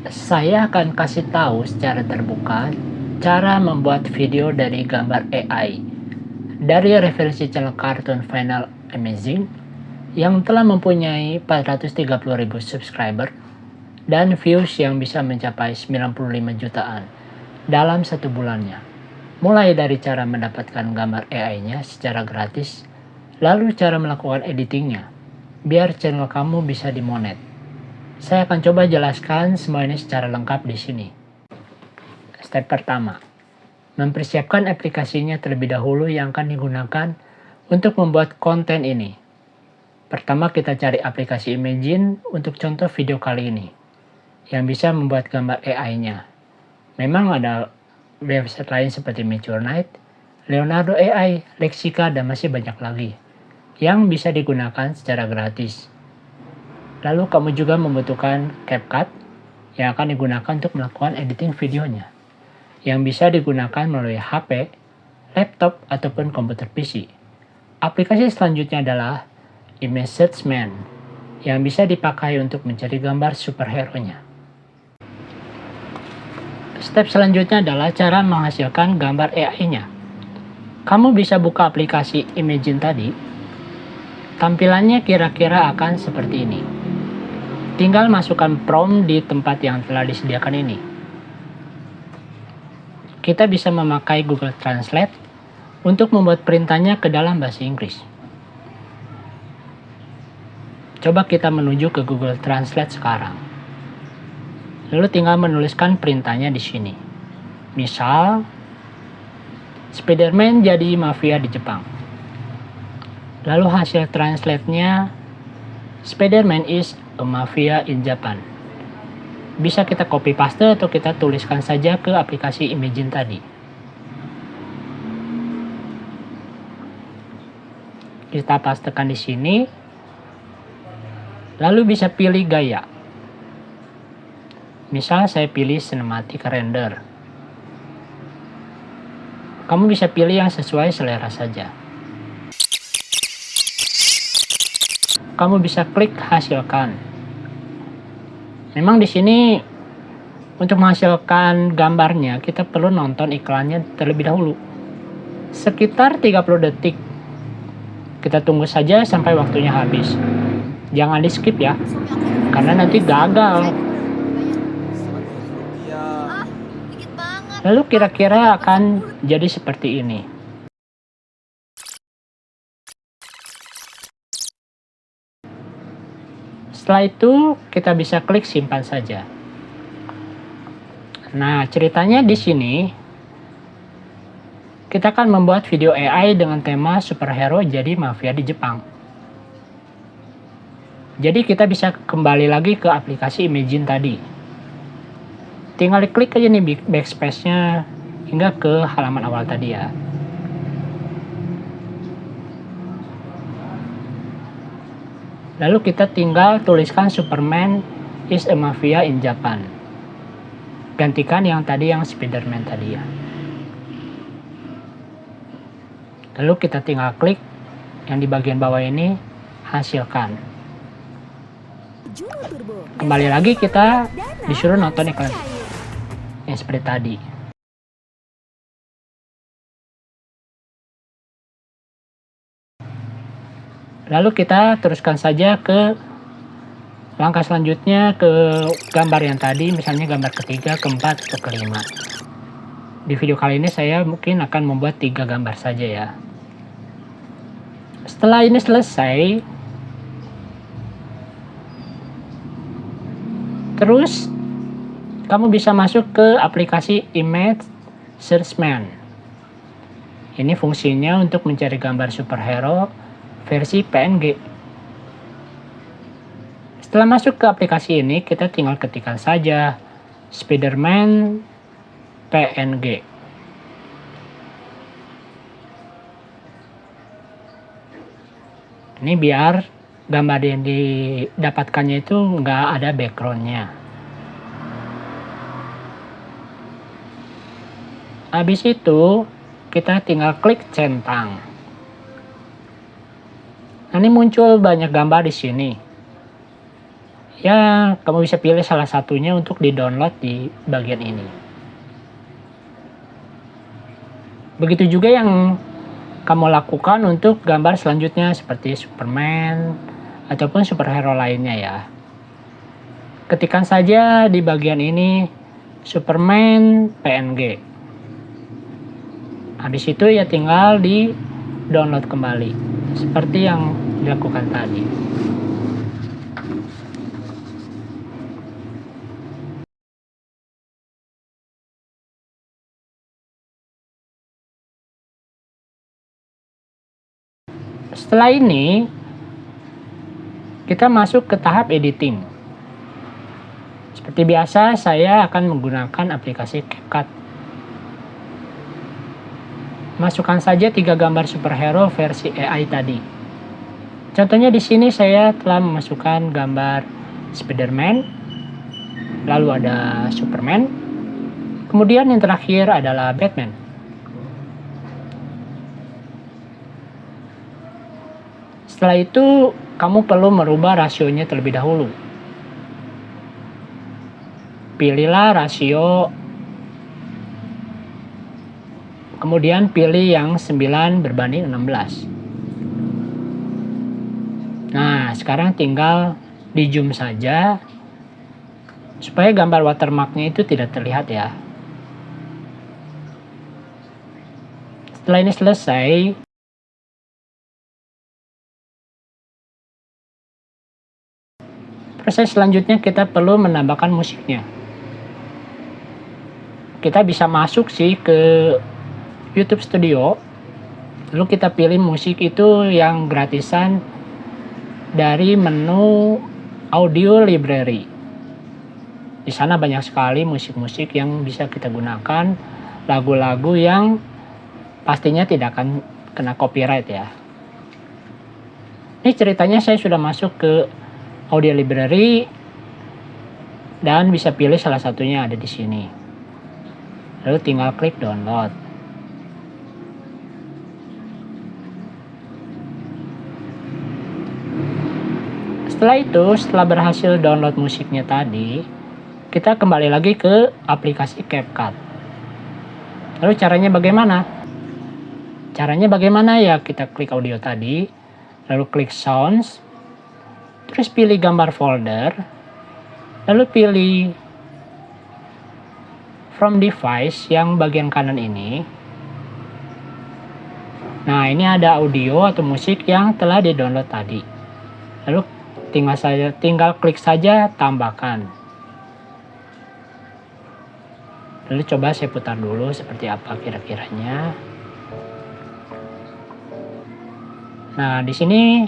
Saya akan kasih tahu secara terbuka cara membuat video dari gambar AI dari referensi channel Cartoon Final Amazing yang telah mempunyai 430.000 subscriber dan views yang bisa mencapai 95 jutaan dalam satu bulannya. Mulai dari cara mendapatkan gambar AI-nya secara gratis, lalu cara melakukan editingnya, biar channel kamu bisa dimonet. Saya akan coba jelaskan semua ini secara lengkap di sini. Step pertama, mempersiapkan aplikasinya terlebih dahulu yang akan digunakan untuk membuat konten ini. Pertama, kita cari aplikasi Imagine untuk contoh video kali ini, yang bisa membuat gambar AI-nya. Memang ada website lain seperti Midjourney, Leonardo AI, Lexica, dan masih banyak lagi yang bisa digunakan secara gratis. Lalu kamu juga membutuhkan CapCut yang akan digunakan untuk melakukan editing videonya, yang bisa digunakan melalui HP, laptop, ataupun komputer PC. Aplikasi selanjutnya adalah Image Search Man, yang bisa dipakai untuk mencari gambar superhero-nya. Step selanjutnya adalah cara menghasilkan gambar AI-nya. Kamu bisa buka aplikasi Imagine tadi. Tampilannya kira-kira akan seperti ini. Tinggal masukkan prompt di tempat yang telah disediakan ini. Kita bisa memakai Google Translate untuk membuat perintahnya ke dalam bahasa Inggris. Coba kita menuju ke Google Translate sekarang. Lalu tinggal menuliskan perintahnya di sini. Misal, Spider-Man jadi mafia di Jepang. Lalu hasil translate-nya, Spider-Man is a mafia in Japan. Bisa kita copy paste atau kita tuliskan saja ke aplikasi Imagine tadi. Kita pastekan di sini. Lalu bisa pilih gaya. Misal saya pilih cinematic render. Kamu bisa pilih yang sesuai selera saja. Kamu bisa klik hasilkan. Memang di sini untuk menghasilkan gambarnya kita perlu nonton iklannya terlebih dahulu. Sekitar 30 detik. Kita tunggu saja sampai waktunya habis. Jangan di skip ya, karena nanti gagal. Lalu kira-kira akan jadi seperti ini. Setelah itu kita bisa klik simpan saja. Nah, ceritanya di sini kita akan membuat video AI dengan tema superhero jadi mafia di Jepang. Jadi kita bisa kembali lagi ke aplikasi Imagine tadi. Tinggal diklik aja nih backspace-nya hingga ke halaman awal tadi ya. Lalu kita tinggal tuliskan Superman is a mafia in Japan. Gantikan yang tadi yang Spider-Man tadi ya. Lalu kita tinggal klik yang di bagian bawah ini, hasilkan. Kembali lagi kita disuruh nonton iklan yang seperti tadi. Lalu kita teruskan saja ke langkah selanjutnya, ke gambar yang tadi, misalnya gambar ketiga, keempat, atau kelima. Di video kali ini saya mungkin akan membuat 3 gambar saja ya. Setelah ini selesai, terus kamu bisa masuk ke aplikasi Image Search Man. Ini fungsinya untuk mencari gambar superhero versi PNG. Setelah masuk ke aplikasi ini, kita tinggal ketikkan saja Spider-Man PNG. Ini biar gambar yang didapatkannya itu nggak ada backgroundnya. Habis itu, kita tinggal klik centang. Nah, ini muncul banyak gambar di sini. Ya, kamu bisa pilih salah satunya untuk di-download di bagian ini. Begitu juga yang kamu lakukan untuk gambar selanjutnya seperti Superman ataupun superhero lainnya ya. Ketikkan saja di bagian ini Superman PNG. Habis itu ya tinggal di download kembali seperti yang dilakukan tadi. Setelah ini kita masuk ke tahap editing. Seperti biasa saya akan menggunakan aplikasi CapCut. Masukkan saja 3 gambar superhero versi AI tadi. Contohnya di sini saya telah memasukkan gambar Spider-Man, lalu ada Superman, kemudian yang terakhir adalah Batman. Setelah itu, kamu perlu merubah rasionya terlebih dahulu. Pilihlah rasio, kemudian pilih yang 9:16. Nah, sekarang tinggal di zoom saja supaya gambar watermarknya itu tidak terlihat ya. Setelah ini selesai, proses selanjutnya kita perlu menambahkan musiknya. Kita bisa masuk sih ke YouTube Studio, lalu kita pilih musik itu yang gratisan dari menu audio library. Di sana banyak sekali musik-musik yang bisa kita gunakan, lagu-lagu yang pastinya tidak akan kena copyright ya. Ini ceritanya saya sudah masuk ke audio library dan bisa pilih salah satunya ada di sini. Lalu tinggal klik download. Setelah itu, setelah berhasil download musiknya tadi, kita kembali lagi ke aplikasi CapCut. Lalu caranya bagaimana? Caranya bagaimana ya? Kita klik audio tadi, lalu klik sounds, terus pilih gambar folder, lalu pilih from device yang bagian kanan ini. Nah, ini ada audio atau musik yang telah di-download tadi. Lalu tinggal klik saja tambahkan. Lalu coba saya putar dulu seperti apa kira-kiranya. Nah, di sini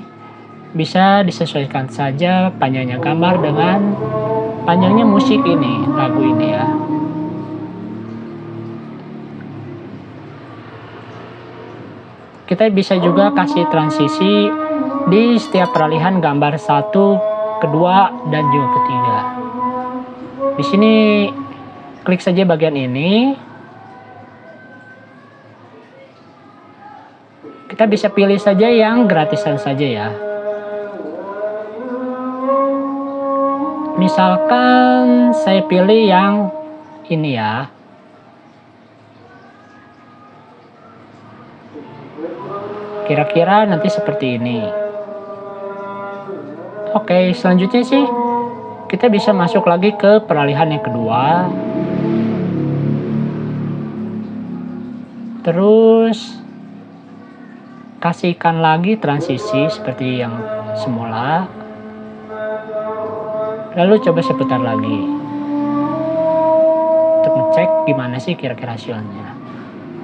bisa disesuaikan saja panjangnya gambar dengan panjangnya musik ini, lagu ini ya. Kita bisa juga kasih transisi di setiap peralihan gambar satu, kedua, dan juga ketiga. Di sini klik saja bagian ini. Kita bisa pilih saja yang gratisan saja ya. Misalkan saya pilih yang ini ya. Kira-kira nanti seperti ini. Oke, selanjutnya sih kita bisa masuk lagi ke peralihan yang kedua. Terus kasihkan lagi transisi seperti yang semula. Lalu coba saya putar lagi. Untuk ngecek gimana sih kira-kira hasilnya.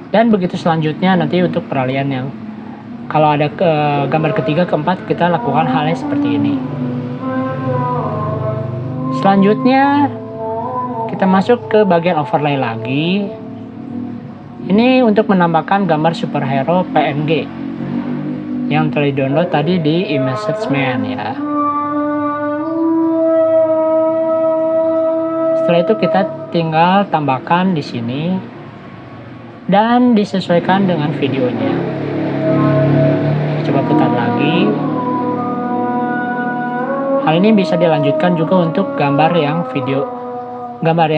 Dan begitu selanjutnya nanti untuk peralihan yang kalau ada gambar ketiga, keempat, kita lakukan halnya seperti ini. Selanjutnya, kita masuk ke bagian overlay lagi. Ini untuk menambahkan gambar superhero PNG yang telah di-download tadi di ImageSearchMan ya. Setelah itu kita tinggal tambahkan di sini dan disesuaikan dengan videonya. Coba putar lagi. Hal ini bisa dilanjutkan juga untuk gambar yang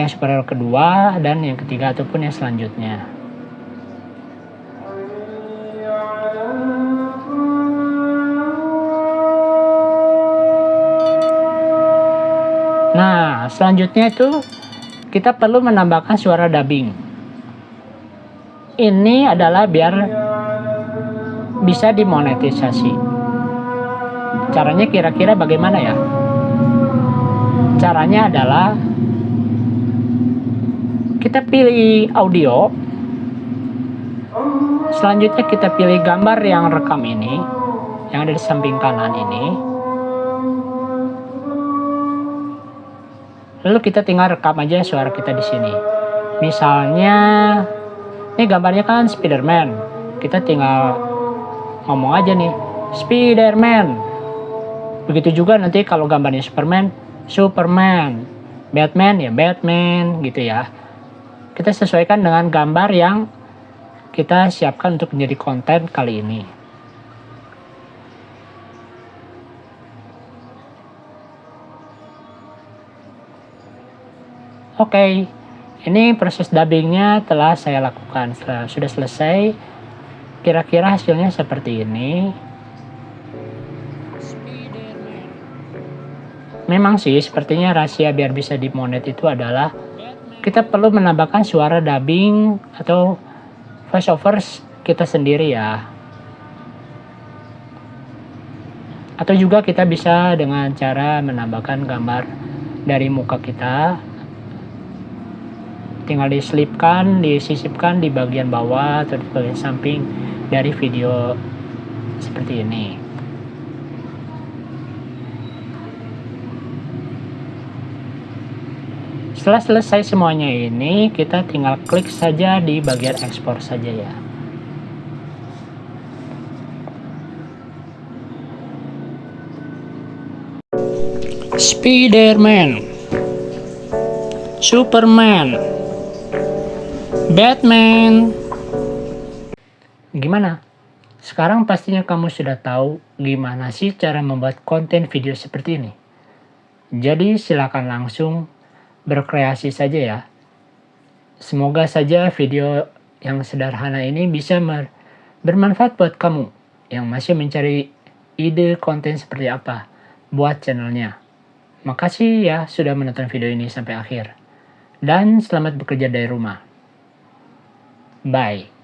superhero kedua dan yang ketiga ataupun yang selanjutnya. Nah, selanjutnya itu kita perlu menambahkan suara dubbing. Ini adalah biar bisa dimonetisasi. Caranya kira-kira bagaimana ya? Caranya adalah kita pilih audio, selanjutnya kita pilih gambar yang rekam ini, yang ada di samping kanan ini. Lalu kita tinggal rekam aja suara kita di sini. Misalnya, ini gambarnya kan Spider-Man. Kita tinggal ngomong aja nih, Spider-Man. Begitu juga nanti kalau gambarnya Superman. Batman ya Batman gitu ya. Kita sesuaikan dengan gambar yang kita siapkan untuk menjadi konten kali ini. Oke, ini proses dubbingnya telah saya lakukan. Sudah selesai. Kira-kira hasilnya seperti ini. Memang sih, sepertinya rahasia biar bisa dimonet itu adalah kita perlu menambahkan suara dubbing atau voiceovers kita sendiri ya. Atau juga kita bisa dengan cara menambahkan gambar dari muka kita. Tinggal disisipkan di bagian bawah atau di bagian samping dari video seperti ini. Setelah selesai semuanya ini, kita tinggal klik saja di bagian ekspor saja ya. Spider-Man, Superman, Batman. Gimana? Sekarang pastinya kamu sudah tahu gimana sih cara membuat konten video seperti ini. Jadi silakan langsung berkreasi saja ya. Semoga saja video yang sederhana ini bisa bermanfaat buat kamu yang masih mencari ide konten seperti apa buat channelnya. Makasih ya sudah menonton video ini sampai akhir. Dan selamat bekerja dari rumah. Bye.